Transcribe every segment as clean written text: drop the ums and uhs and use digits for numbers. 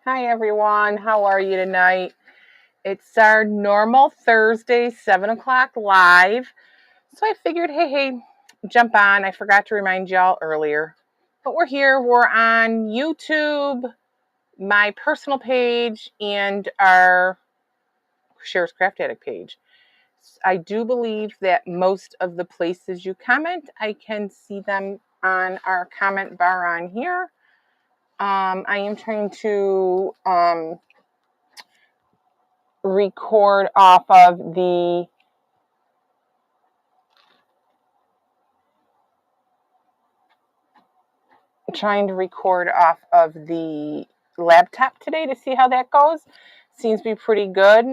Hi everyone, how are you tonight? It's our normal Thursday 7 o'clock live. So I figured, hey, jump on. I forgot to remind y'all earlier. But we're here, we're on YouTube, my personal page, and our Sher's Craft Addict page. I do believe that most of the places you comment, I can see them on our comment bar on here. I am trying to record off of the laptop today to see how that goes. Seems to be pretty good.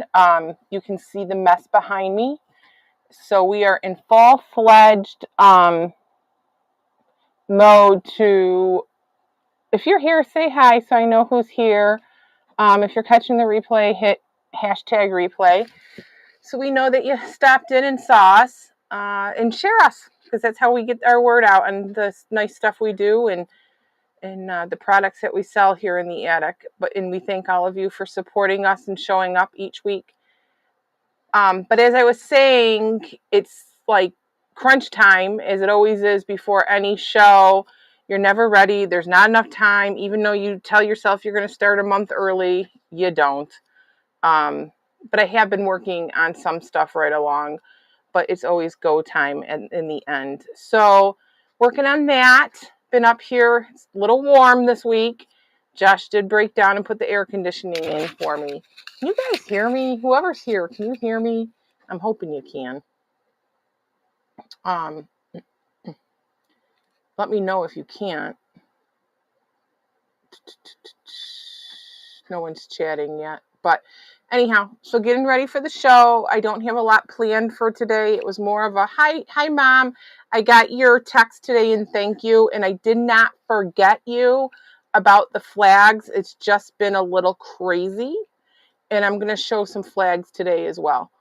You can see the mess behind me. So we are in full-fledged mode to, if you're here, say hi so I know who's here. If you're catching the replay, hit hashtag replay. So we know that you stopped in and saw us, and share us, because that's how we get our word out and the nice stuff we do and the products that we sell here in the attic. And we thank all of you for supporting us and showing up each week. But as I was saying, it's like crunch time, as it always is before any show. You're never ready. There's not enough time. Even though you tell yourself you're going to start a month early, you don't. But I have been working on some stuff right along, but it's always go time in the end. So working on that. Been up here. It's a little warm this week. Josh did break down and put the air conditioning in for me. Can you guys hear me? Whoever's here, can you hear me? I'm hoping you can. Let me know if you can't. No one's chatting yet. But anyhow, so getting ready for the show. I don't have a lot planned for today. It was more of a hi mom. I got your text today and thank you. And I did not forget you about the flags. It's just been a little crazy. And I'm going to show some flags today as well.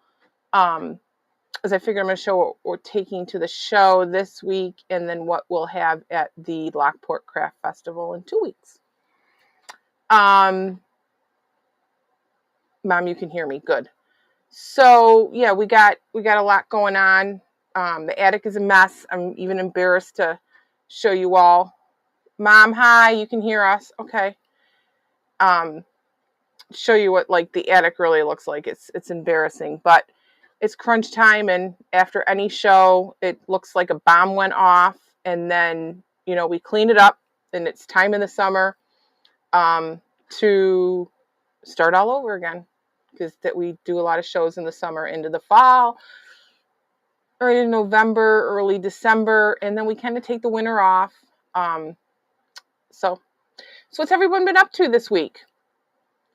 As I figure I'm going to show what we're taking to the show this week and then what we'll have at the Lockport Craft Festival in 2 weeks. Mom, you can hear me. Good. So yeah, we got a lot going on. The attic is a mess. I'm even embarrassed to show you all. Mom, hi, you can hear us. Okay. Show you what like the attic really looks like. It's embarrassing, but it's crunch time, and after any show, it looks like a bomb went off, and then, we clean it up, and it's time in the summer to start all over again, because that we do a lot of shows in the summer into the fall, or in November, early December, and then we kind of take the winter off. So what's everyone been up to this week?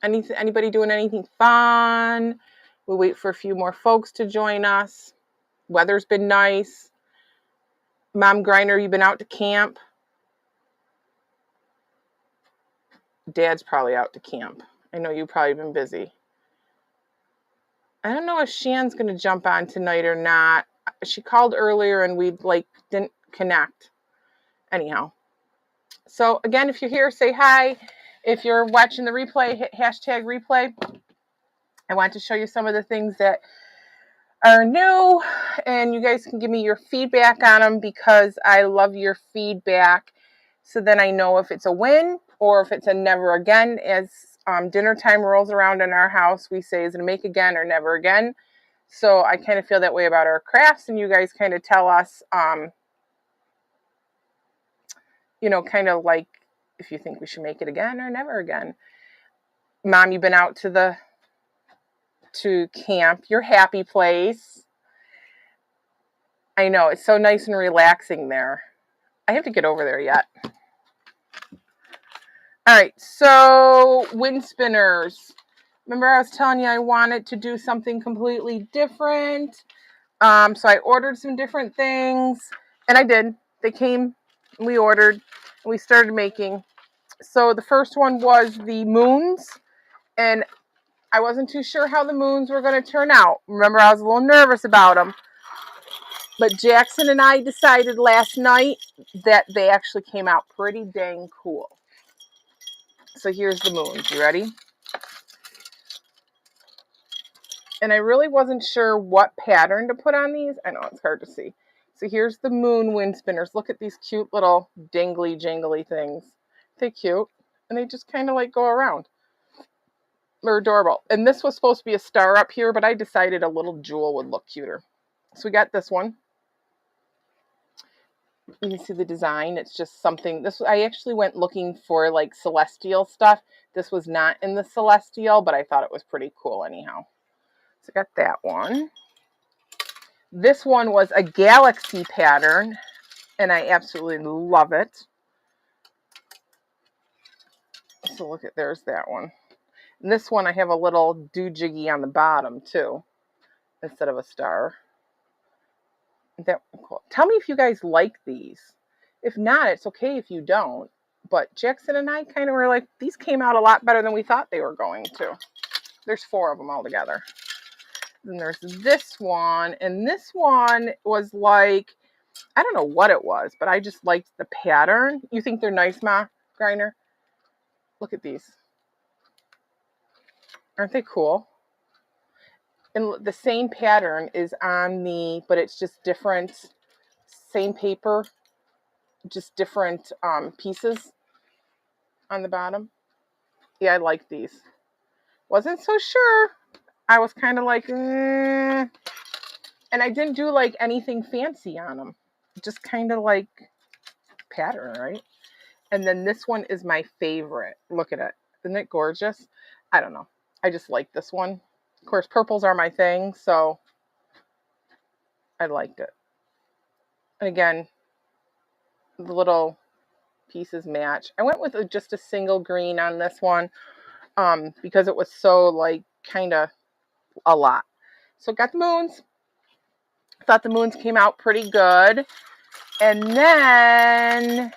Anybody doing anything fun? We'll wait for a few more folks to join us. Weather's been nice. Mom Griner, you been out to camp? Dad's probably out to camp. I know you've probably been busy. I don't know if Shan's going to jump on tonight or not. She called earlier and we didn't connect. Anyhow. So again, if you're here, say hi. If you're watching the replay, hit hashtag replay. I want to show you some of the things that are new, and you guys can give me your feedback on them, because I love your feedback. So then I know if it's a win or if it's a never again. As dinner time rolls around in our house, we say, is it a make again or never again? So I kind of feel that way about our crafts, and you guys kind of tell us, kind of like if you think we should make it again or never again. Mom, you've been out to camp, your happy place. I know, it's so nice and relaxing there. I have to get over there yet. All right, so wind spinners. Remember I was telling you I wanted to do something completely different. So I ordered some different things, and I did. They came, we ordered, and we started making. So the first one was the moons, and I wasn't too sure how the moons were going to turn out. Remember, I was a little nervous about them. But Jackson and I decided last night that they actually came out pretty dang cool. So here's the moons. You ready? And I really wasn't sure what pattern to put on these. I know it's hard to see. So here's the moon wind spinners. Look at these cute little dangly jangly things. They're cute. And they just kind of like go around. They're adorable. And this was supposed to be a star up here, but I decided a little jewel would look cuter. So we got this one. You can see the design. It's just something. This I actually went looking for like celestial stuff. This was not in the celestial, but I thought it was pretty cool anyhow. So I got that one. This one was a galaxy pattern, and I absolutely love it. So look at, there's that one. And this one I have a little doojiggy on the bottom too, instead of a star. That cool. Tell me if you guys like these. If not, it's okay if you don't. But Jackson and I kind of were like, these came out a lot better than we thought they were going to. There's 4 of them all together. Then there's this one, and this one was like, I don't know what it was, but I just liked the pattern. You think they're nice, Ma Griner? Look at these. Aren't they cool? And the same pattern is on the, but it's just different, same paper, just different pieces on the bottom. Yeah, I like these. Wasn't so sure. I was kind of like, and I didn't do like anything fancy on them. Just kind of like pattern, right? And then this one is my favorite. Look at it. Isn't it gorgeous? I don't know. I just like this one. Of course, purples are my thing, so I liked it. And again, the little pieces match. I went with just a single green on this one because it was so like kind of a lot. So got the moons. Thought the moons came out pretty good. And then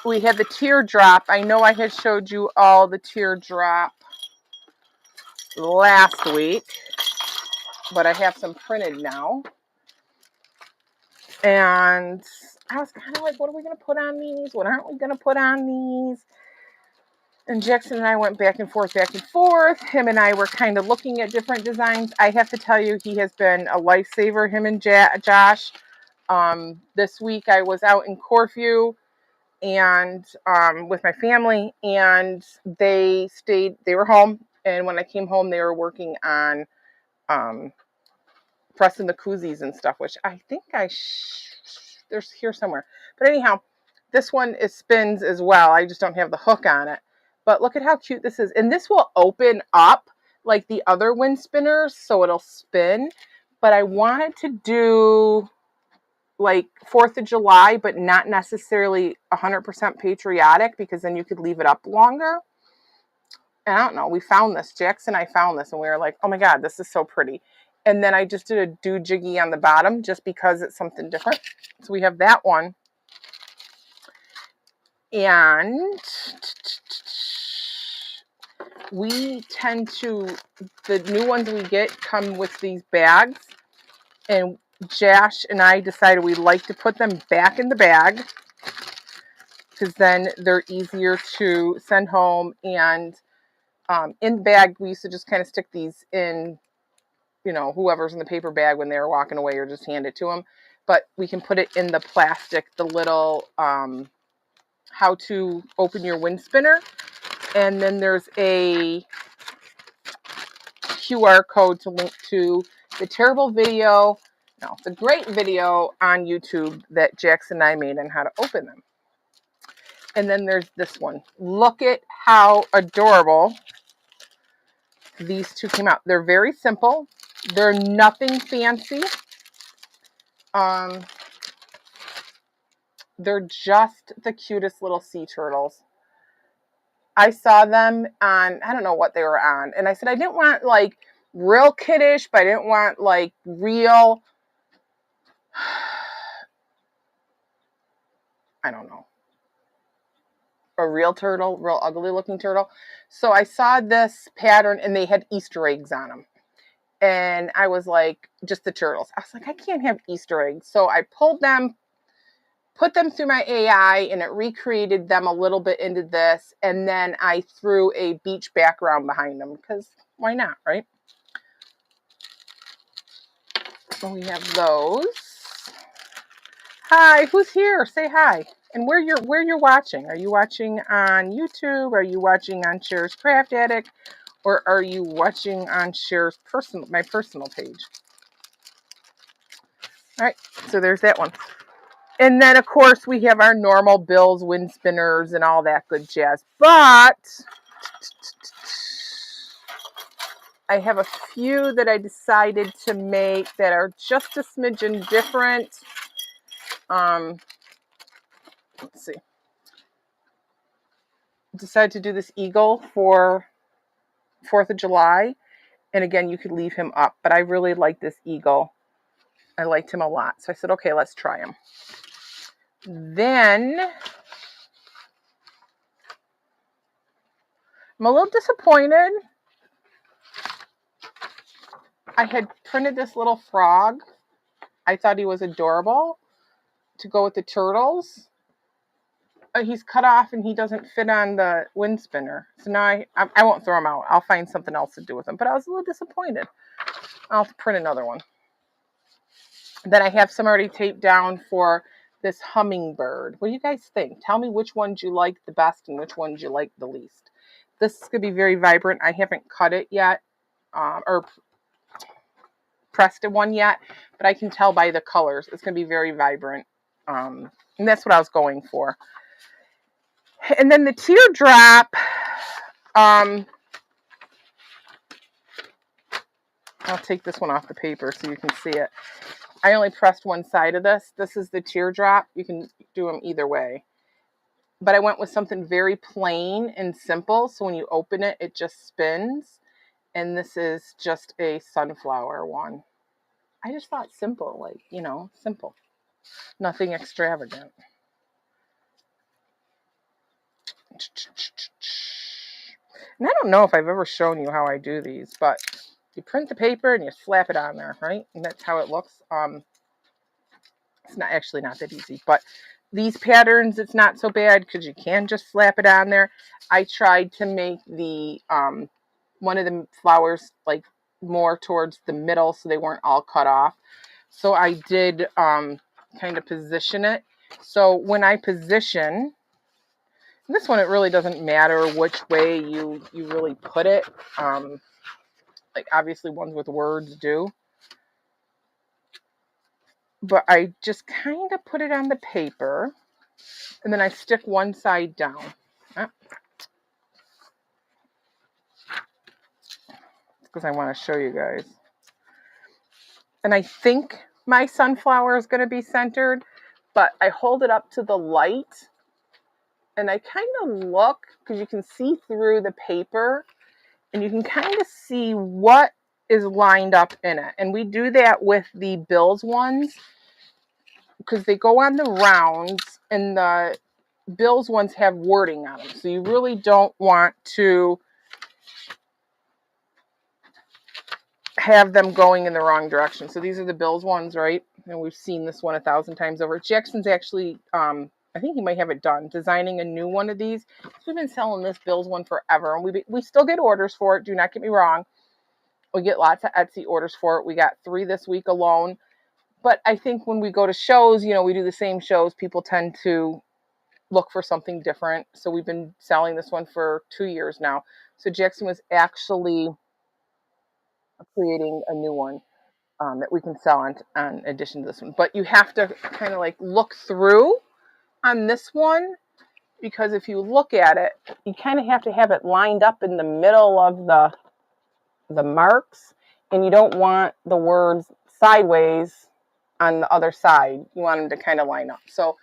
we had the teardrop. I know I had showed you all the teardrop last week, but I have some printed now. And I was kind of like, what are we going to put on these? What aren't we going to put on these? And Jackson and I went back and forth. Him and I were kind of looking at different designs. I have to tell you, he has been a lifesaver, him and Josh. This week I was out in Corfu and with my family, and they were home. And when I came home, they were working on pressing the koozies and stuff, which I think there's here somewhere. But anyhow, this one is spins as well. I just don't have the hook on it. But look at how cute this is. And this will open up like the other wind spinners, so it'll spin. But I wanted to do like 4th of July, but not necessarily 100% patriotic, because then you could leave it up longer. And I don't know, we found this. Jackson and I found this, and we were like, oh my God, this is so pretty. And then I just did a doojiggy on the bottom just because it's something different. So we have that one. And we tend to, the new ones we get come with these bags. And Josh and I decided we'd like to put them back in the bag, because then they're easier to send home. And in the bag, we used to just kind of stick these in, you know, whoever's in the paper bag when they were walking away, or just hand it to them. But we can put it in the plastic, the little how to open your wind spinner. And then there's a QR code to link to the the great video on YouTube that Jackson and I made on how to open them. And then there's this one. Look at how adorable these two came out. They're very simple. They're nothing fancy. They're just the cutest little sea turtles. I saw them on, I don't know what they were on. And I said, I didn't want like real kiddish, but I didn't want like real, I don't know, a real turtle, real ugly looking turtle. So I saw this pattern and they had Easter eggs on them. And I was like, just the turtles. I was like, I can't have Easter eggs. So I pulled them, put them through my AI and it recreated them a little bit into this. And then I threw a beach background behind them because why not, right? So we have those. Hi, who's here? Say hi. And where you're watching. Are you watching on YouTube? Are you watching on Sher's Craft Addict? Or are you watching on Sher's my personal page? All right, so there's that one. And then, of course, we have our normal bills, wind spinners, and all that good jazz. But I have a few that I decided to make that are just a smidgen different. Let's see. Decided to do this eagle for 4th of July. And again, you could leave him up. But I really like this eagle. I liked him a lot. So I said, okay, let's try him. Then I'm a little disappointed. I had printed this little frog. I thought he was adorable to go with the turtles. He's cut off and he doesn't fit on the wind spinner. So now I won't throw him out. I'll find something else to do with him. But I was a little disappointed. I'll have to print another one. Then I have some already taped down for this hummingbird. What do you guys think? Tell me which ones you like the best and which ones you like the least. This is going to be very vibrant. I haven't cut it yet or pressed one yet, but I can tell by the colors. It's going to be very vibrant. And that's what I was going for. And then the teardrop, I'll take this one off the paper so you can see it. I only pressed one side of this. This is the teardrop. You can do them either way. But I went with something very plain and simple. So when you open it, it just spins. And this is just a sunflower one. I just thought simple, like, simple. Nothing extravagant. And I don't know if I've ever shown you how I do these, but you print the paper and you slap it on there, right? And that's how it looks. It's not that easy, but these patterns, it's not so bad because you can just slap it on there. I tried to make the one of the flowers like more towards the middle so they weren't all cut off. So I did kind of position it. So when I position, this one, it really doesn't matter which way you really put it. Like obviously ones with words do. But I just kind of put it on the paper. And then I stick one side down. Because I want to show you guys. And I think my sunflower is going to be centered. But I hold it up to the light. And I kind of look, because you can see through the paper. And you can kind of see what is lined up in it. And we do that with the bills ones. Because they go on the rounds. And the bills ones have wording on them. So you really don't want to have them going in the wrong direction. So these are the bills ones, right? And we've seen this one 1,000 times over. Jackson's actually, I think he might have it done, designing a new one of these. We've been selling this bills one forever. And we still get orders for it. Do not get me wrong. We get lots of Etsy orders for it. We got 3 this week alone. But I think when we go to shows, we do the same shows. People tend to look for something different. So we've been selling this one for 2 years now. So Jackson was actually creating a new one that we can sell in addition to this one. But you have to kind of like look through on this one, because if you look at it, you kind of have to have it lined up in the middle of the marks, and you don't want the words sideways on the other side. You want them to kind of line up. So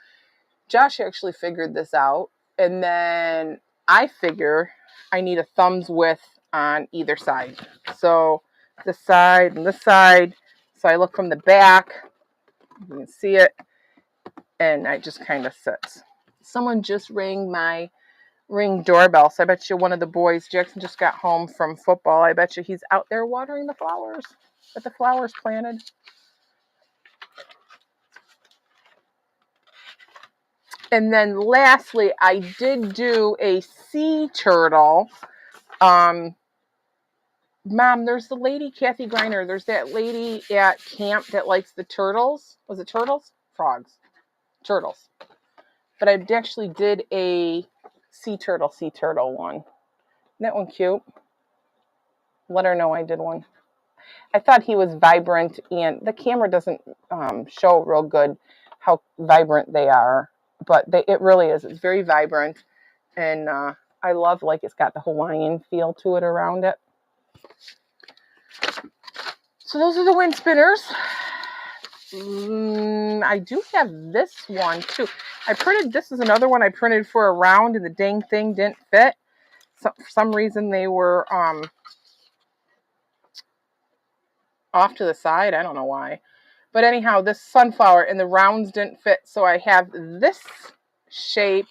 Josh actually figured this out, and then I figure I need a thumbs width on either side. So this side and this side. So I look from the back, you can see it, and I just kind of sit. Someone just rang my Ring doorbell. So I bet you one of the boys, Jackson just got home from football. I bet you he's out there watering the flowers that the flowers planted. And then lastly, I did do a sea turtle. Mom, there's the lady, Kathy Griner. There's that lady at camp that likes the turtles. Was it turtles? Frogs. Turtles. But I actually did a sea turtle one. Isn't that one cute? Let her know I did one. I thought he was vibrant, and the camera doesn't show real good how vibrant they are, but it really is. It's very vibrant, and I love, like, it's got the Hawaiian feel to it around it. So those are the wind spinners. I do have this one too. This is another one I printed for a round, and the dang thing didn't fit. So for some reason they were off to the side. I don't know why. But anyhow, this sunflower and the rounds didn't fit. So I have this shape.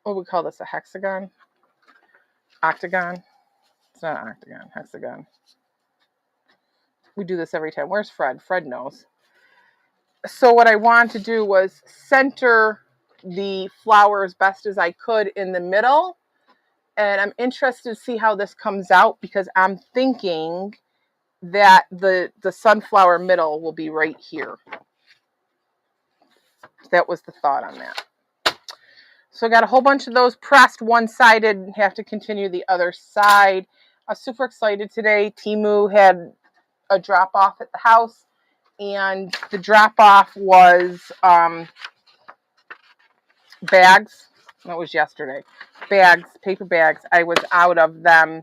What do we call this? A hexagon? Octagon? It's not an octagon. Hexagon. We do this every time. Where's Fred? Fred knows. So what I wanted to do was center the flower as best as I could in the middle. And I'm interested to see how this comes out, because I'm thinking that the sunflower middle will be right here. That was the thought on that. So I got a whole bunch of those pressed one-sided and have to continue the other side. I was super excited today. Timu had a drop-off at the house, and the drop-off was bags. That was yesterday. Bags, paper bags. I was out of them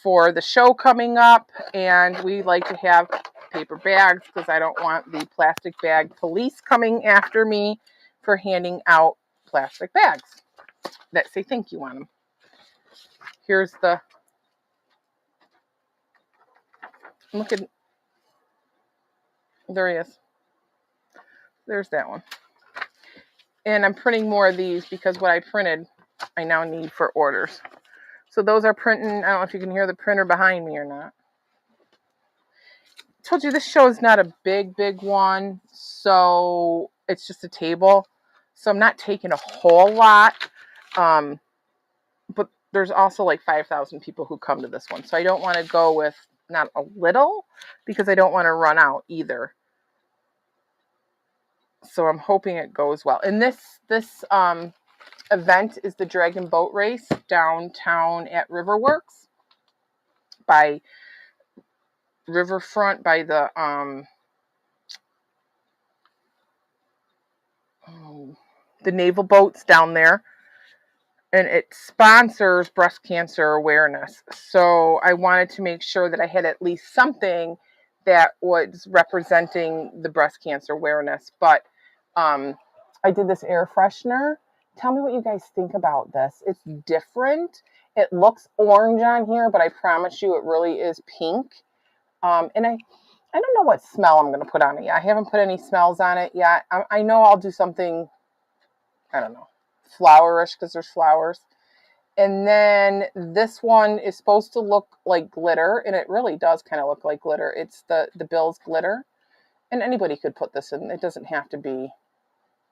for the show coming up, and we like to have paper bags because I don't want the plastic bag police coming after me for handing out plastic bags that say thank you on them. Here's the, look at, there he is. There's that one. And I'm printing more of these because what I printed, I now need for orders. So those are printing. I don't know if you can hear the printer behind me or not. I told you this show is not a big one, so it's just a table. So I'm not taking a whole lot. But there's also like 5,000 people who come to this one. So I don't want to go with not a little, because I don't want to run out either. So I'm hoping it goes well. And this event is the Dragon Boat Race downtown at Riverworks by Riverfront, by the naval boats down there. And it sponsors breast cancer awareness. So I wanted to make sure that I had at least something that was representing the breast cancer awareness. But I did this air freshener. Tell me what you guys think about this. It's different. It looks orange on here, but I promise you it really is pink. And I don't know what smell I'm going to put on it yet. I haven't put any smells on it yet. I know I'll do something, I don't know, flourish, because there's flowers. And then this one is supposed to look like glitter, and it really does kind of look like glitter. It's the Bill's glitter. And anybody could put this in. It doesn't have to be,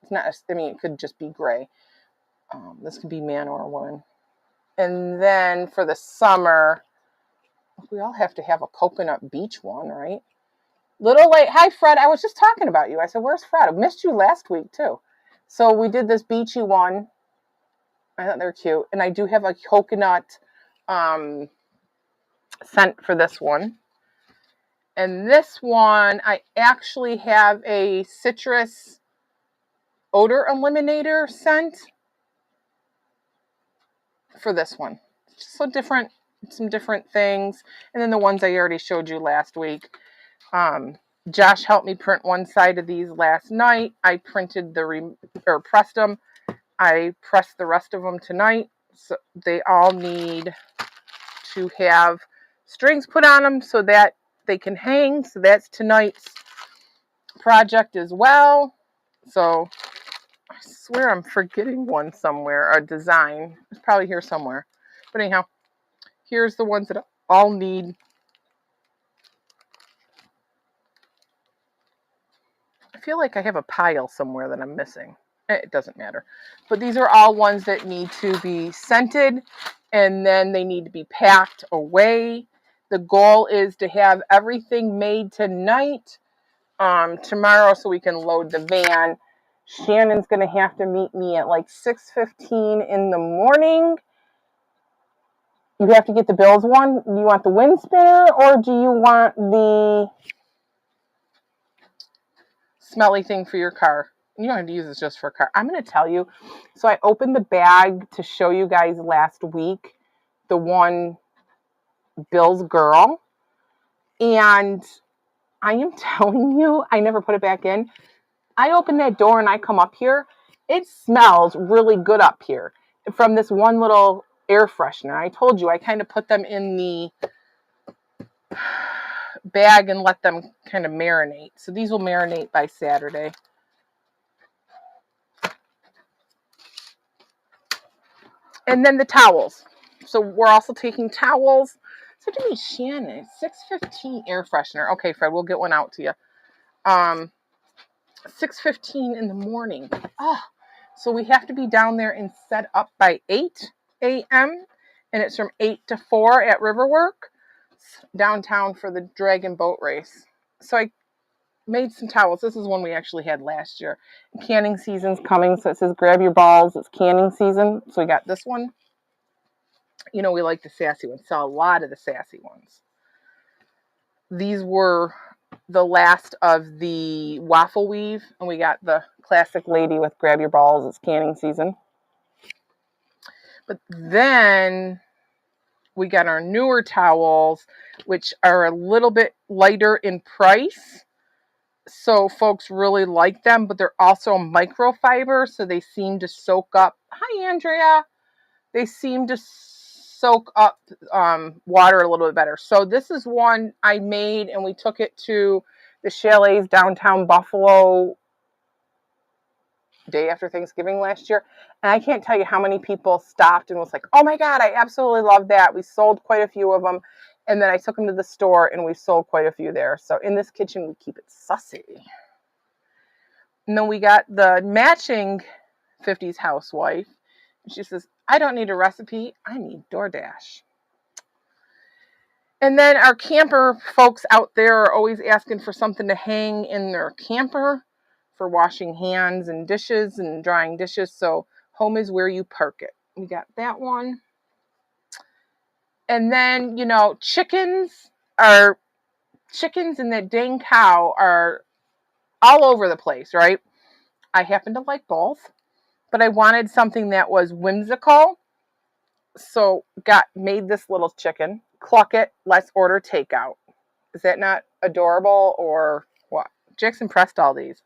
it's not, I mean, it could just be gray. This could be man or woman. And then for the summer, we all have to have a coconut beach one, right? Little late. Hi, Fred. I was just talking about you. I said, where's Fred? I missed you last week, too. So we did this beachy one. I thought they were cute. And I do have a coconut scent for this one. And this one, I actually have a citrus odor eliminator scent for this one. So different, some different things. And then the ones I already showed you last week. Josh helped me print one side of these last night. I printed pressed them. I pressed the rest of them tonight. So they all need to have strings put on them so that they can hang. So that's tonight's project as well. So I swear I'm forgetting one somewhere, a design. It's probably here somewhere. But anyhow, here's the ones that all need. feel like I have a pile somewhere that I'm missing. It doesn't matter. But these are all ones that need to be scented, and then they need to be packed away. The goal is to have everything made tonight, tomorrow, so we can load the van. Shannon's going to have to meet me at like 6:15 in the morning. You have to get the Bills one. Do you want the wind spinner, or do you want the smelly thing for your car? You don't have to use this just for a car. I'm going to tell you. So I opened the bag to show you guys last week, the one Bill's girl. And I am telling you, I never put it back in. I open that door and I come up here. It smells really good up here from this one little air freshener. I told you I kind of put them in the bag and let them kind of marinate. So these will marinate by Saturday. And then the towels. So we're also taking towels. So to me, Shannon, 6:15 air freshener. Okay, Fred, we'll get one out to you. 6:15 in the morning. Oh, so we have to be down there and set up by 8 a.m. And it's from 8 to 4 at Riverwork downtown for the Dragon Boat Race. So I made some towels. This is one we actually had last year. Canning season's coming, so it says grab your balls. It's canning season. So we got this one. You know, we like the sassy ones. Saw a lot of the sassy ones. These were the last of the waffle weave, and we got the classic lady with grab your balls. It's canning season. But then we got our newer towels, which are a little bit lighter in price. So folks really like them, but they're also microfiber, so they seem to soak up. Hi, Andrea. They seem to soak up water a little bit better. So this is one I made, and we took it to the chalets downtown Buffalo day after Thanksgiving last year. And I can't tell you how many people stopped and was like, oh my God, I absolutely love that. We sold quite a few of them. And then I took them to the store and we sold quite a few there. So in this kitchen, we keep it sussy. And then we got the matching 50s housewife. She says, I don't need a recipe. I need DoorDash. And then our camper folks out there are always asking for something to hang in their camper for washing hands and dishes and drying dishes. So home is where you park it. We got that one. And then, you know, chickens and that dang cow are all over the place, right? I happen to like both, but I wanted something that was whimsical. So made this little chicken. Cluck it, let's order takeout. Is that not adorable or what? Jackson pressed all these.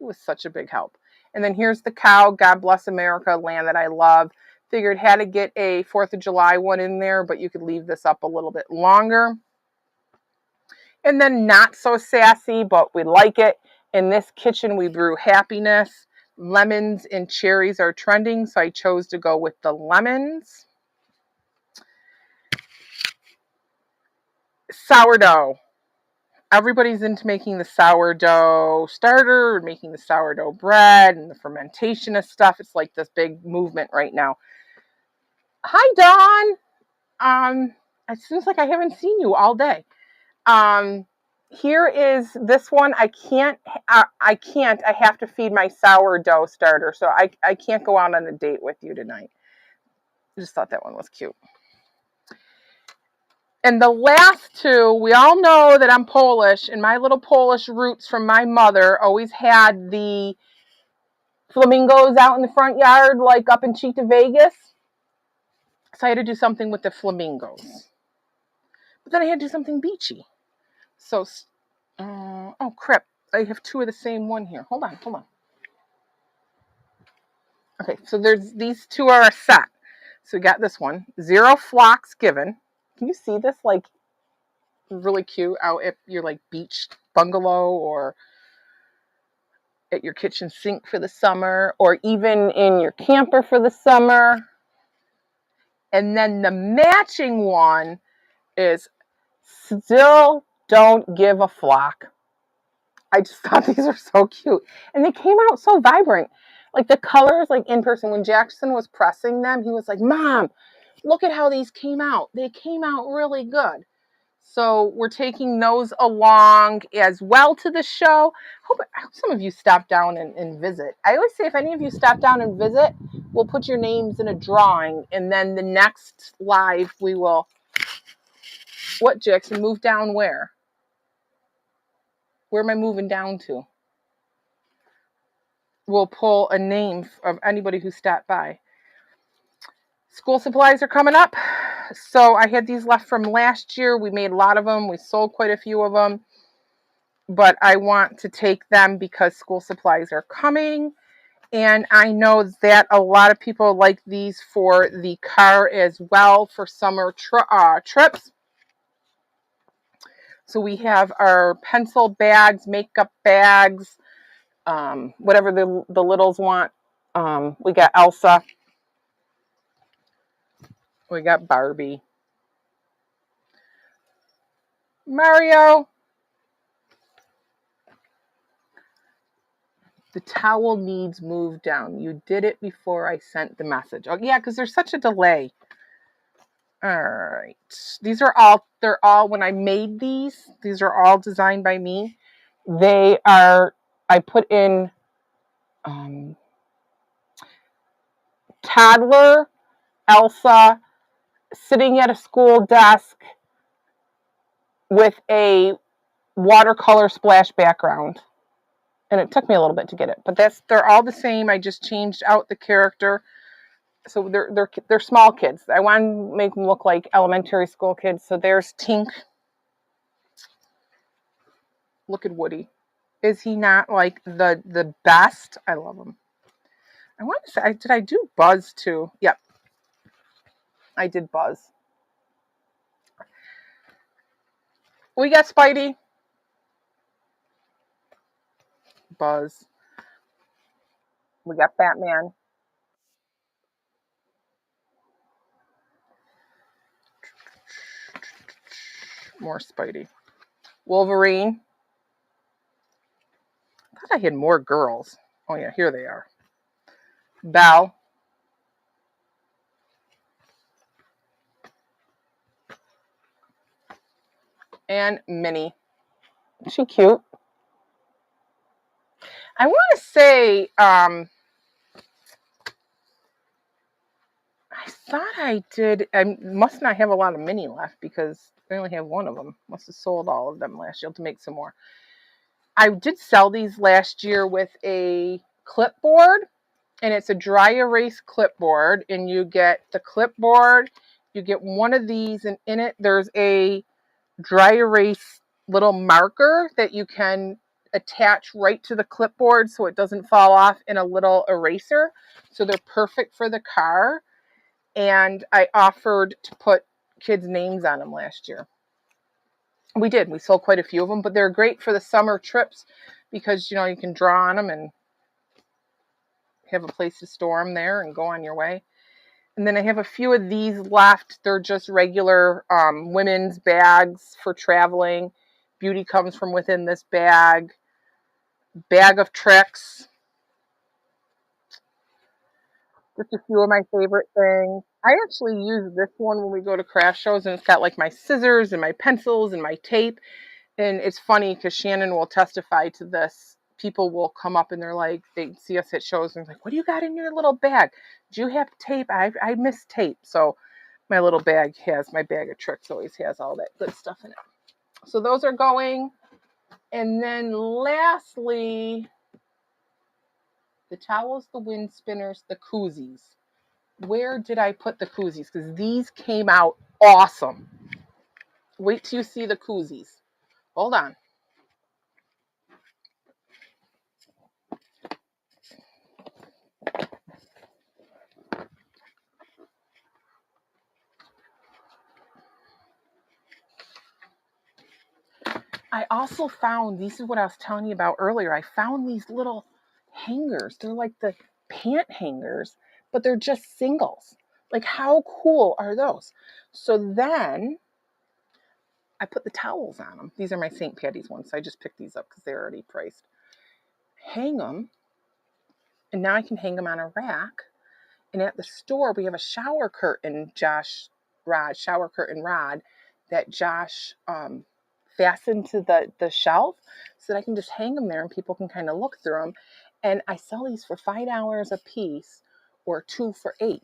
It was such a big help. And then here's the cow, God Bless America, land that I love. Figured had to get a 4th of July one in there, but you could leave this up a little bit longer. And then not so sassy, but we like it. In this kitchen, we brew happiness. Lemons and cherries are trending, so I chose to go with the lemons. Sourdough. Everybody's into making the sourdough starter, making the sourdough bread, and the fermentation of stuff. It's like this big movement right now. Hi, Dawn. It seems like I haven't seen you all day. Here is this one. I have to feed my sourdough starter, so I can't go out on a date with you tonight. I just thought that one was cute. And the last two, we all know that I'm Polish, and my little Polish roots from my mother always had the flamingos out in the front yard, like up in Cheetah, Vegas. So I had to do something with the flamingos. But then I had to do something beachy. So, oh crap, I have two of the same one here. Hold on. Okay, so these two are a set. So we got this one, 0 flocks given. Can you see this? Like, really cute out at your like beach bungalow or at your kitchen sink for the summer, or even in your camper for the summer. And then the matching one is still don't give a flock. I just thought these were so cute. And they came out so vibrant. Like the colors, like in person, when Jackson was pressing them, he was like, Mom, look at how these came out. They came out really good. So we're taking those along as well to the show. I hope some of you stop down and visit. I always say if any of you stop down and visit, we'll put your names in a drawing. And then the next live, we will... What, Jackson? Move down where? Where am I moving down to? We'll pull a name of anybody who stopped by. School supplies are coming up. So I had these left from last year. We made a lot of them. We sold quite a few of them. But I want to take them because school supplies are coming. And I know that a lot of people like these for the car as well for summer trips. So we have our pencil bags, makeup bags, whatever the littles want. We got Elsa. We got Barbie. Mario. The towel needs moved down. You did it before I sent the message. Oh, yeah, because there's such a delay. All right. They're all, when I made these are all designed by me. I put in toddler Elsa sitting at a school desk with a watercolor splash background. And it took me a little bit to get it, but they're all the same. I just changed out the character. So they're small kids. I want to make them look like elementary school kids. So there's Tink. Look at Woody. Is he not like the best? I love him. I want to say, did I do Buzz too? Yep. I did Buzz. We got Spidey. Buzz. We got Batman. More Spidey. Wolverine. I thought I had more girls. Oh yeah, here they are. Belle. And Minnie. Is she cute? I want to say, I thought I did. I must not have a lot of Minnie left because I only have one of them. Must have sold all of them last year to make some more. I did sell these last year with a clipboard, and it's a dry erase clipboard, and you get the clipboard, you get one of these, and in it there's a dry erase little marker that you can attach right to the clipboard so it doesn't fall off in a little eraser. So they're perfect for the car. And I offered to put kids' names on them last year. We did. We sold quite a few of them, but they're great for the summer trips because, you know, you can draw on them and have a place to store them there and go on your way. And then I have a few of these left. They're just regular women's bags for traveling. Beauty comes from within this bag. Bag of tricks. Just a few of my favorite things. I actually use this one when we go to craft shows, and it's got like my scissors and my pencils and my tape. And it's funny because Shannon will testify to this. People will come up and they're like, they see us at shows and they're like, what do you got in your little bag? Do you have tape? I miss tape. So my little bag has, my bag of tricks always has all that good stuff in it. So those are going. And then lastly, the towels, the wind spinners, the koozies. Where did I put the koozies? Because these came out awesome. Wait till you see the koozies. Hold on. I also found, this is what I was telling you about earlier. I found these little hangers. They're like the pant hangers, but they're just singles. Like, how cool are those? So then I put the towels on them. These are my St. Patty's ones, so I just picked these up because they're already priced. Hang them, and now I can hang them on a rack. And at the store, we have a shower curtain rod that Josh fastened to the shelf so that I can just hang them there and people can kind of look through them. And I sell these for $5 a piece or 2 for $8.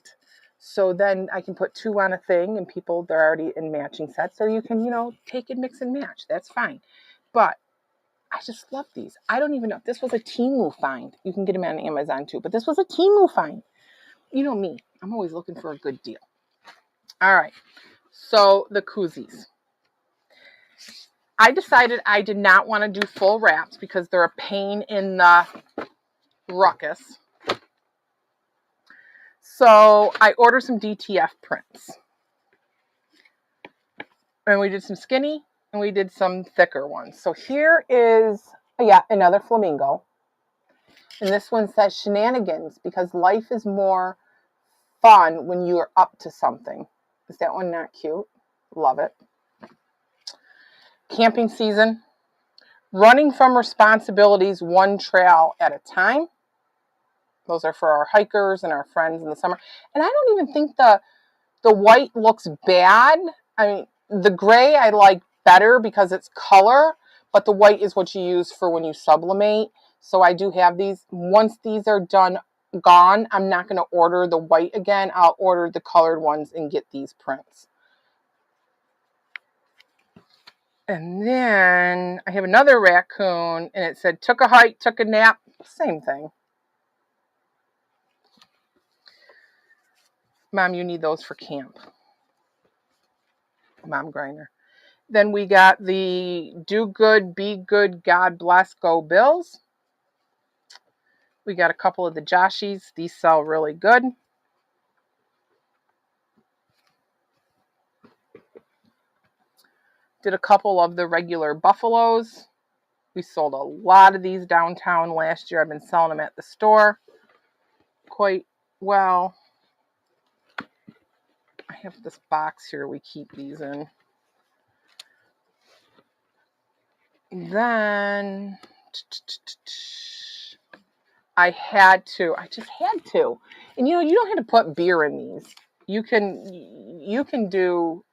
So then I can put 2 on a thing and people, they're already in matching sets. Or you can, take and mix and match. That's fine. But I just love these. I don't even know. This was a Temu find. You can get them on Amazon too. But this was a Temu find. You know me. I'm always looking for a good deal. All right. So the koozies. I decided I did not want to do full wraps because they're a pain in the ruckus. So I ordered some DTF prints. And we did some skinny and we did some thicker ones. So here is, another flamingo. And this one says shenanigans because life is more fun when you are up to something. Is that one not cute? Love it. Camping season. Running from responsibilities one trail at a time. Those are for our hikers and our friends in the summer. And I don't even think the white looks bad. I mean, the gray I like better because it's color, but the white is what you use for when you sublimate. So I do have these. Once these are gone, I'm not going to order the white again. I'll order the colored ones and get these prints. And then I have another raccoon, and it said, took a hike, took a nap. Same thing. Mom, you need those for camp. Mom Grinder. Then we got the Do Good, Be Good, God Bless, Go Bills. We got a couple of the Joshies. These sell really good. Did a couple of the regular buffaloes. We sold a lot of these downtown last year. I've been selling them at the store quite well. I have this box here we keep these in. Then I just had to. And you don't have to put beer in these. You can do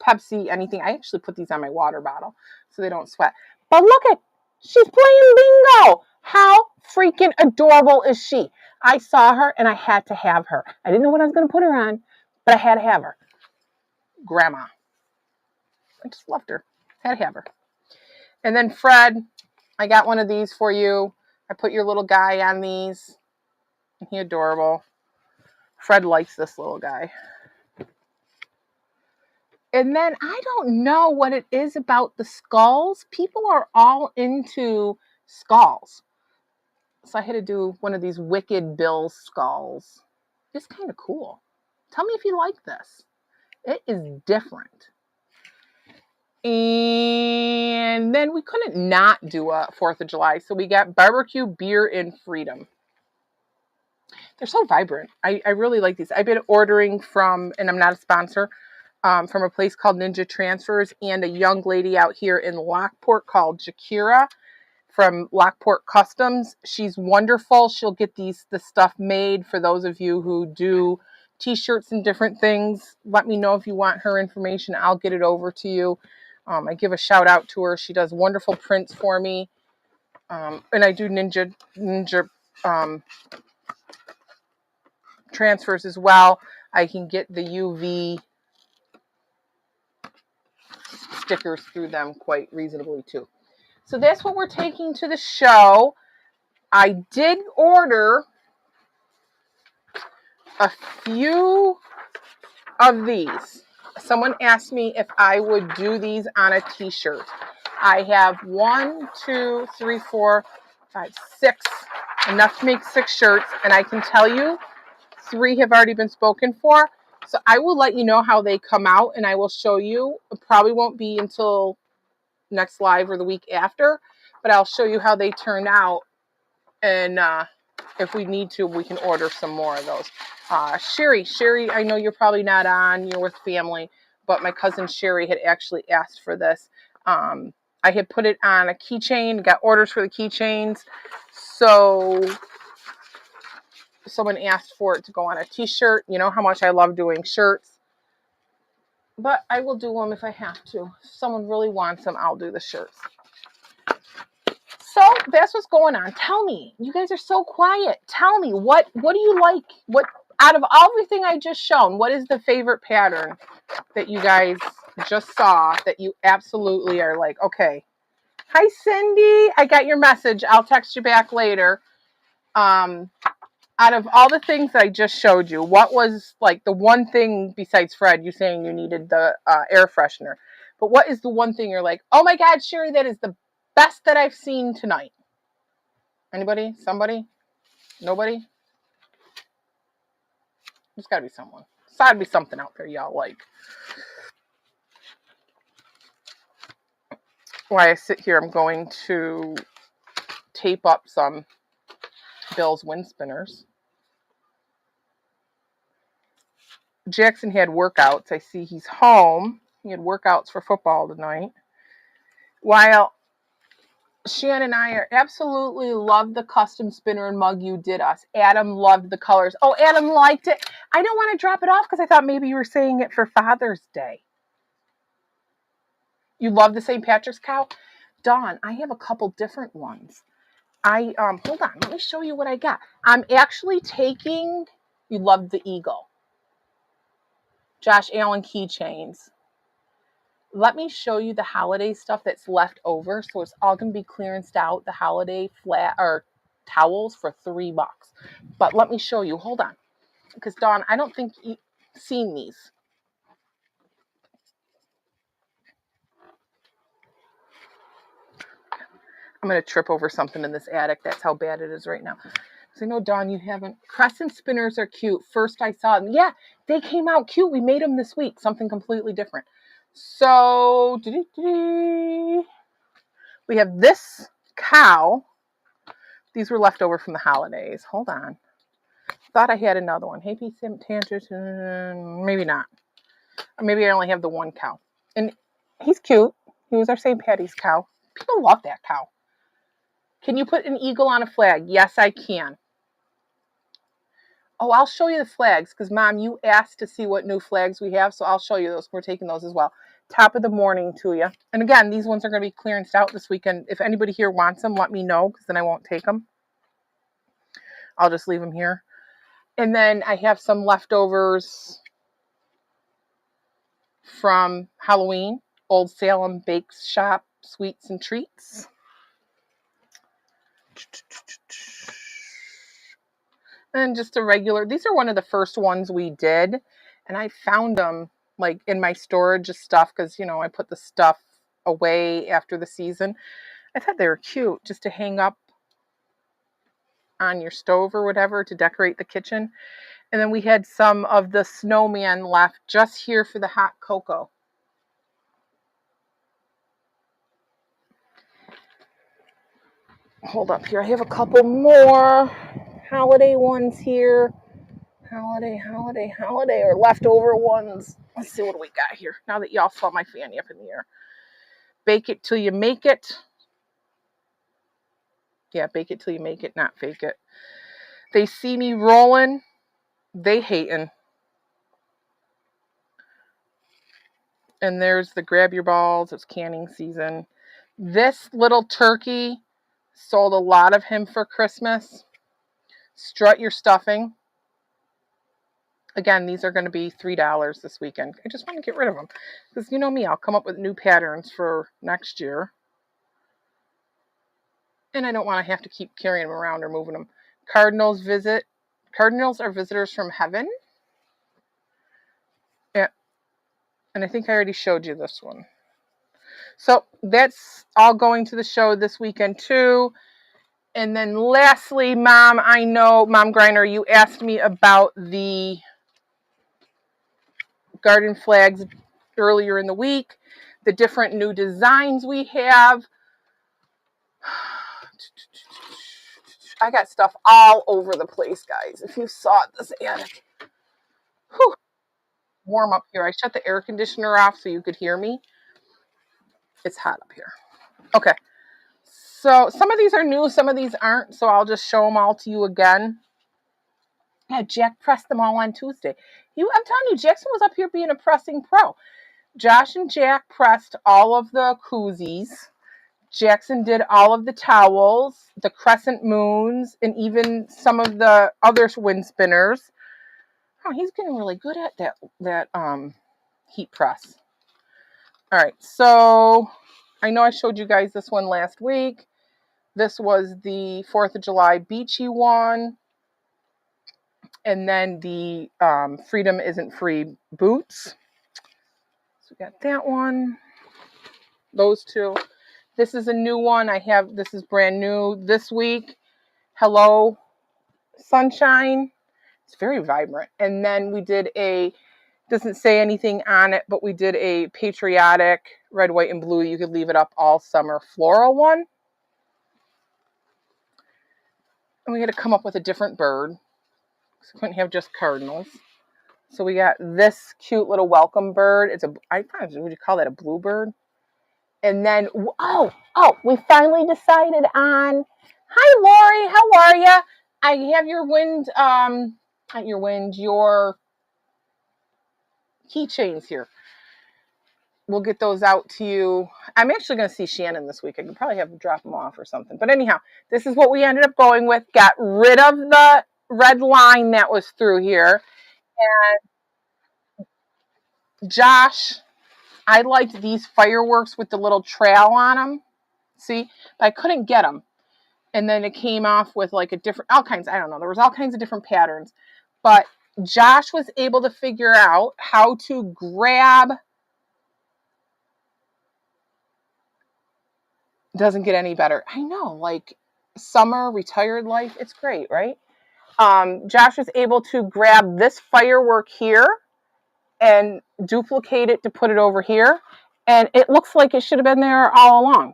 Pepsi, anything. I actually put these on my water bottle so they don't sweat. But look at, she's playing bingo. How freaking adorable is she? I saw her and I had to have her. I didn't know what I was going to put her on, but I had to have her. Grandma. I just loved her. Had to have her. And then Fred, I got one of these for you. I put your little guy on these. He's adorable. Fred likes this little guy. And then I don't know what it is about the skulls. People are all into skulls. So I had to do one of these Wicked Bill skulls. It's kind of cool. Tell me if you like this. It is different. And then we couldn't not do a 4th of July. So we got barbecue, beer, and freedom. They're so vibrant. I really like these. I've been ordering from, and I'm not a sponsor, from a place called Ninja Transfers and a young lady out here in Lockport called Jakira from Lockport Customs. She's wonderful. She'll get the stuff made for those of you who do t-shirts and different things. Let me know if you want her information. I'll get it over to you. I give a shout out to her. She does wonderful prints for me. And I do Ninja transfers as well. I can get the UV stickers through them quite reasonably too. So that's what we're taking to the show. I did order a few of these. Someone asked me if I would do these on a t-shirt. I have 1, 2, 3, 4, 5, 6, enough to make 6 shirts, and I can tell you 3 have already been spoken for. So I will let you know how they come out, and I will show you. It probably won't be until next live or the week after, but I'll show you how they turn out, and if we need to, we can order some more of those. Sherry, I know you're probably not on, you're with family, but my cousin Sherry had actually asked for this. I had put it on a keychain, got orders for the keychains. So someone asked for it to go on a t-shirt. You know how much I love doing shirts. But I will do them if I have to. If someone really wants them, I'll do the shirts. So that's what's going on. Tell me. You guys are so quiet. Tell me, what do you like? What out of everything I just shown, what is the favorite pattern that you guys just saw that you absolutely are like, okay. Hi, Cindy. I got your message. I'll text you back later. Out of all the things I just showed you, what was like the one thing besides Fred, you saying you needed the air freshener, but what is the one thing you're like, oh my God, Sherry, that is the best that I've seen tonight? Anybody? Somebody? Nobody? There's got to be someone. There's got to be something out there y'all like. While I sit here, I'm going to tape up some Bill's wind spinners. Jackson had workouts. I see he's home. He had workouts for football tonight. While Shan and I are absolutely love the custom spinner and mug you did us. Adam loved the colors. Oh, Adam liked it. I don't want to drop it off because I thought maybe you were saying it for Father's Day. You love the St. Patrick's cow? Dawn, I have a couple different ones. Hold on, let me show you what I got. I'm actually taking, you love the eagle. Josh Allen keychains. Let me show you the holiday stuff that's left over. So it's all going to be clearanced out, the holiday flat or towels for $3. But let me show you. Hold on. Because, Dawn, I don't think you've seen these. I'm going to trip over something in this attic. That's how bad it is right now. So I know, Dawn, you haven't. Crescent spinners are cute. First I saw them. Yeah, they came out cute. We made them this week. Something completely different. So we have this cow. These were left over from the holidays. Hold on. Thought I had another one. Hey, Tanters. Maybe not. Or maybe I only have the one cow. And he's cute. He was our St. Patty's cow. People love that cow. Can you put an eagle on a flag? Yes, I can. Oh, I'll show you the flags because, Mom, you asked to see what new flags we have, so I'll show you those. We're taking those as well. Top of the morning to you. And again, these ones are going to be clearanced out this weekend. If anybody here wants them, let me know because then I won't take them. I'll just leave them here. And then I have some leftovers from Halloween. Old Salem Bake Shop Sweets and Treats. And just a regular, these are one of the first ones we did. And I found them like in my storage of stuff because, you know, I put the stuff away after the season. I thought they were cute just to hang up on your stove or whatever to decorate the kitchen. And then we had some of the snowman left just here for the hot cocoa. Hold up here. I have a couple more holiday ones here. Holiday, or leftover ones. Let's see what we got here. Now that y'all saw my fanny up in the air. Bake it till you make it. Yeah, bake it till you make it, not fake it. They see me rolling. They hating. And there's the grab your balls. It's canning season. This little turkey, sold a lot of him for Christmas. Strut your stuffing. Again, these are going to be $3 this weekend. I just want to get rid of them. Because you know me, I'll come up with new patterns for next year. And I don't want to have to keep carrying them around or moving them. Cardinals are visitors from heaven. Yeah. And I think I already showed you this one. So that's all going to the show this weekend too. And then lastly, Mom, I know, Mom Griner, you asked me about the garden flags earlier in the week, the different new designs we have. I got stuff all over the place, guys. If you saw this attic. Whew. warm up here. I shut the air conditioner off so you could hear me. It's hot up here. Okay. So some of these are new, some of these aren't. So I'll just show them all to you again. Yeah, Jack pressed them all on Tuesday. I'm telling you, Jackson was up here being a pressing pro. Josh and Jack pressed all of the koozies. Jackson did all of the towels, the crescent moons, and even some of the other wind spinners. Oh, he's getting really good at that heat press. All right, so I know I showed you guys this one last week. This was the 4th of July beachy one. And then the Freedom Isn't Free boots. So we got that one. Those two. This is a new one. This is brand new this week. Hello, Sunshine. It's very vibrant. And then we did doesn't say anything on it, but we did a patriotic red, white, and blue. You could leave it up all summer floral one. And we had to come up with a different bird. So couldn't have just cardinals. So we got this cute little welcome bird. Would you call that a bluebird? And then, we finally decided on, hi Lori, how are you? I have your keychains here. We'll get those out to you. I'm actually going to see Shannon this week. I could probably have to drop them off or something. But anyhow, this is what we ended up going with. Got rid of the red line that was through here. And Josh, I liked these fireworks with the little trail on them. See? But I couldn't get them. And then it came off with like all kinds, I don't know. There was all kinds of different patterns. But Josh was able to figure out how to grab. Doesn't get any better. I know, like summer, retired life. It's great, right? Josh was able to grab this firework here and duplicate it to put it over here. And it looks like it should have been there all along.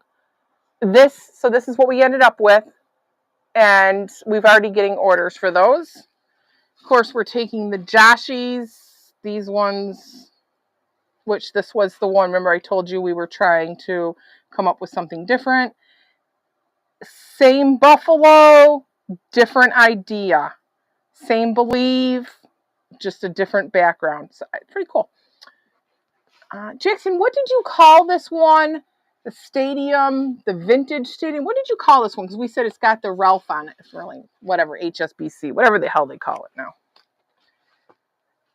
So this is what we ended up with. And we've already getting orders for those. Of course, we're taking the Joshies, these ones, which this was the one. Remember, I told you we were trying to come up with something different. Same buffalo, different idea. Same believe, just a different background. So, pretty cool. Jackson, what did you call this one? The stadium, the vintage stadium. What did you call this one? Because we said it's got the Ralph on it. It's really whatever, HSBC, whatever the hell they call it now.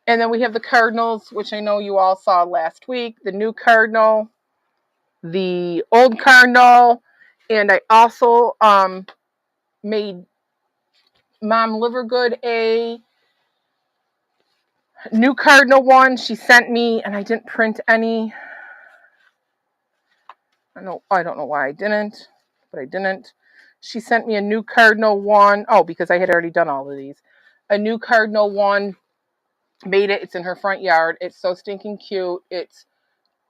And then we have the Cardinals, which I know you all saw last week. The new Cardinal, the old Cardinal, and I also made Mom Livergood a new Cardinal one. She sent me, and I didn't print any. I don't know why I didn't, but I didn't. She sent me a new Cardinal one. Oh, because I had already done all of these. A new Cardinal one. Made it. It's in her front yard. It's so stinking cute. It's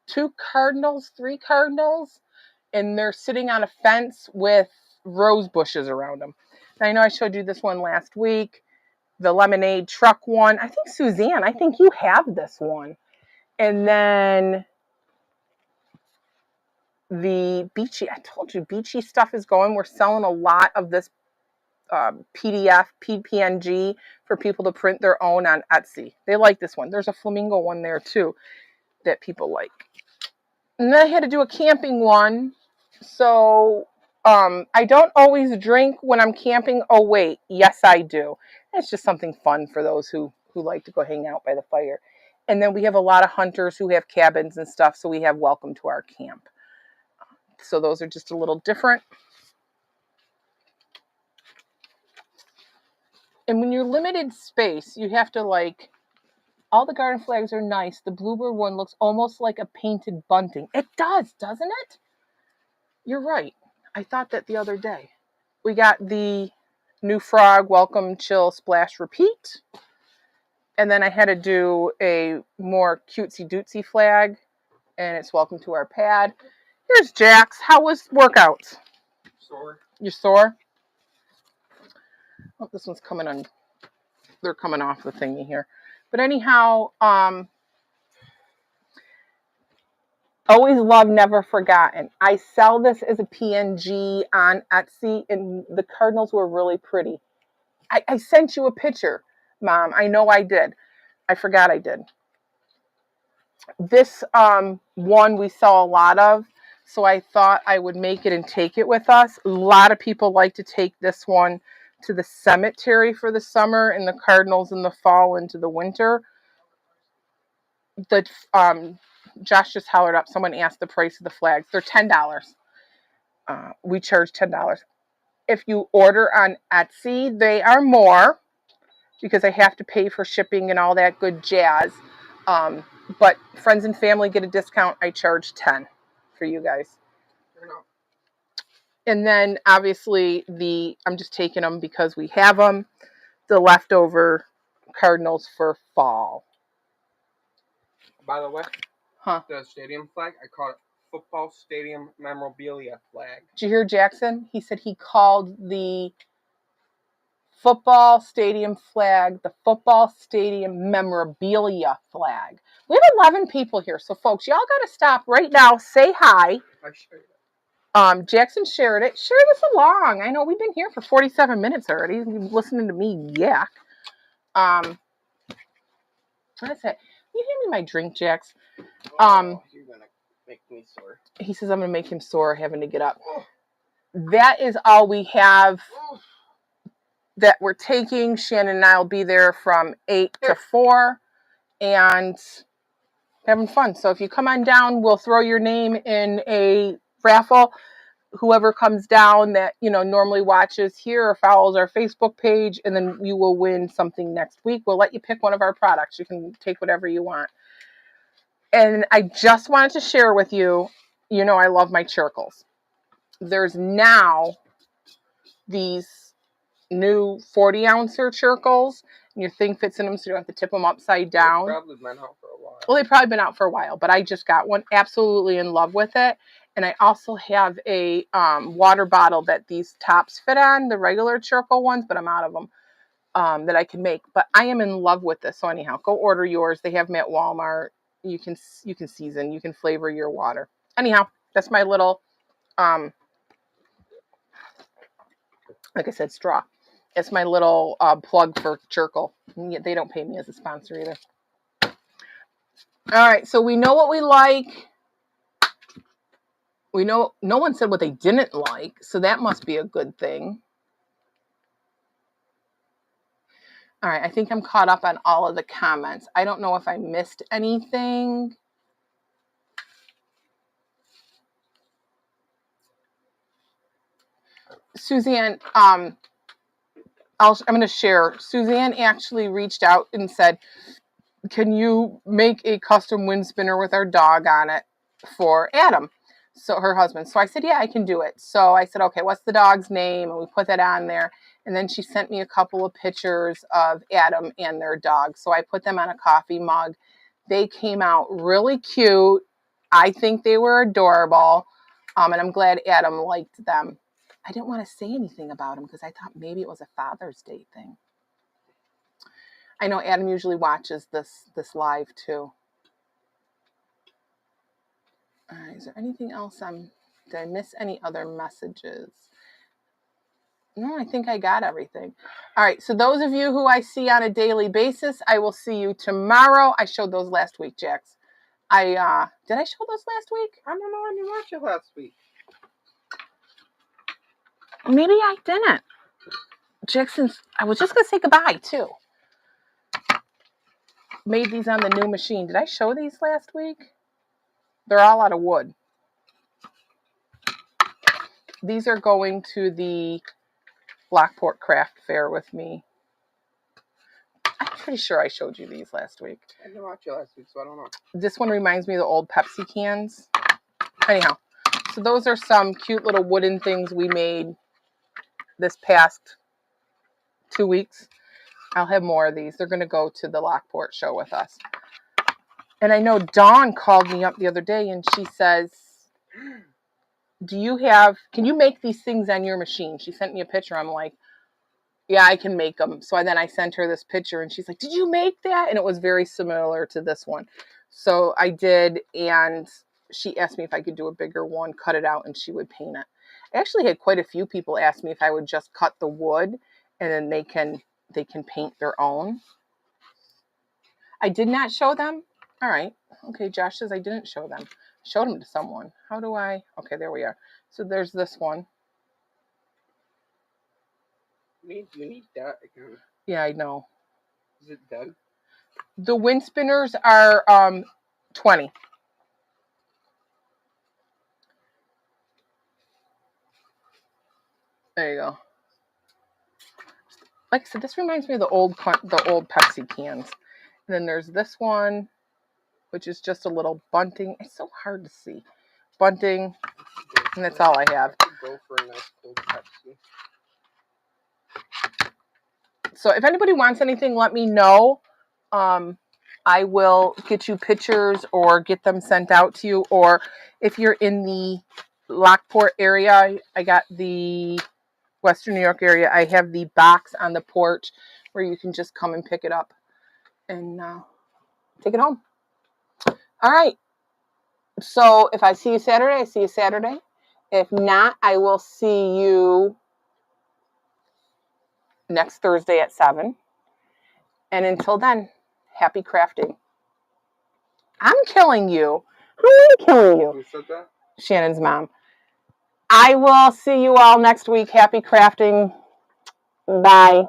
3 cardinals, and they're sitting on a fence with rose bushes around them. And I know I showed you this one last week. The lemonade truck one. I think Suzanne, I think you have this one. And then the beachy, I told you, beachy stuff is going. We're selling a lot of this PDF, PNG for people to print their own on Etsy. They like this one. There's a flamingo one there too that people like. And then I had to do a camping one. So I don't always drink when I'm camping. Oh, wait. Yes, I do. It's just something fun for those who like to go hang out by the fire. And then we have a lot of hunters who have cabins and stuff. So we have welcome to our camp. So those are just a little different. And when you're limited space, you have to all the garden flags are nice. The bluebird one looks almost like a painted bunting. It does, doesn't it? You're right. I thought that the other day. We got the new frog, welcome, chill, splash, repeat. And then I had to do a more cutesy dootsy flag. And it's welcome to our pad. Here's Jax. How was workouts? Sore. You're sore? Oh, this one's coming on. They're coming off the thingy here. But anyhow, Always Love, Never Forgotten. I sell this as a PNG on Etsy, and the cardinals were really pretty. I sent you a picture, Mom. I know I did. I forgot I did. This one we sell a lot of, so I thought I would make it and take it with us. A lot of people like to take this one to the cemetery for the summer, and the cardinals in the fall into the winter. The Josh just hollered up. Someone asked the price of the flags. They're $10. We charge $10. If you order on Etsy, they are more because I have to pay for shipping and all that good jazz. But friends and family get a discount. I charge $10 for you guys. And then obviously I'm just taking them because we have them. The leftover cardinals for fall. By the way, the stadium flag, I call it football stadium memorabilia flag. Did you hear Jackson? He said he called the football stadium flag the football stadium memorabilia flag. We have 11 people here, so folks, y'all got to stop right now. Say hi. I shared it. Jackson shared it. Share this along. I know we've been here for 47 minutes already. Listening to me yak. What is it? You hand me my drink, Jax. You're gonna make me sore. He says I'm gonna make him sore having to get up. That is all we have that we're taking. Shannon and I will be there from 8 to 4 and having fun. So if you come on down, we'll throw your name in a raffle. Whoever comes down that, normally watches here or follows our Facebook page, and then you will win something next week. We'll let you pick one of our products. You can take whatever you want. And I just wanted to share with you, I love my charcoals. There's now these new 40-ouncer charcoals, and your thing fits in them, so you don't have to tip them upside down. They've probably been out for a while. Well, they've probably been out for a while, but I just got one. Absolutely in love with it. And I also have a water bottle that these tops fit on, the regular charcoal ones, but I'm out of them that I can make. But I am in love with this. So anyhow, go order yours. They have them at Walmart. You can season, you can flavor your water. Anyhow, that's my little, like I said, straw. It's my little plug for charcoal. They don't pay me as a sponsor either. All right, so we know what we like. We know no one said what they didn't like, so that must be a good thing. All right, I think I'm caught up on all of the comments. I don't know if I missed anything. Suzanne, I'm going to share. Suzanne actually reached out and said, can you make a custom wind spinner with our dog on it for Adam? So her husband. So I said, yeah, I can do it. So I said, okay, what's the dog's name? And we put that on there. And then she sent me a couple of pictures of Adam and their dog. So I put them on a coffee mug. They came out really cute. I think they were adorable. And I'm glad Adam liked them. I didn't want to say anything about them because I thought maybe it was a Father's Day thing. I know Adam usually watches this live too. All right, is there anything else? Did I miss any other messages? No, I think I got everything. All right, so those of you who I see on a daily basis, I will see you tomorrow. I showed those last week, Jax. Did I show those last week? I don't know, I didn't watch it last week. Maybe I didn't. Jackson's, I was just going to say goodbye, too. Made these on the new machine. Did I show these last week? They're all out of wood. These are going to the Lockport Craft Fair with me. I'm pretty sure I showed you these last week. I didn't watch it last week, so I don't know. This one reminds me of the old Pepsi cans. Anyhow, so those are some cute little wooden things we made this past 2 weeks. I'll have more of these. They're going to go to the Lockport show with us. And I know Dawn called me up the other day and she says, can you make these things on your machine? She sent me a picture. I'm like, yeah, I can make them. So then I sent her this picture and she's like, did you make that? And it was very similar to this one. So I did. And she asked me if I could do a bigger one, cut it out, and she would paint it. I actually had quite a few people ask me if I would just cut the wood and then they can paint their own. I did not show them. All right. Okay, Josh says I didn't show them. Showed them to someone. How do I? Okay, there we are. So there's this one. You need that. Yeah, I know. Is it done? The wind spinners are 20. There you go. Like I said, this reminds me of the old Pepsi cans. And then there's this one, which is just a little bunting. It's so hard to see. Bunting, and that's all I have. Go for a nice cold Pepsi. So if anybody wants anything, let me know. I will get you pictures or get them sent out to you. Or if you're in the Lockport area, I got the Western New York area. I have the box on the porch where you can just come and pick it up and take it home. All right. So if I see you Saturday, I see you Saturday. If not, I will see you next Thursday at 7. And until then, happy crafting. I'm killing you. Who am I killing you? Who said that? Shannon's mom. I will see you all next week. Happy crafting. Bye.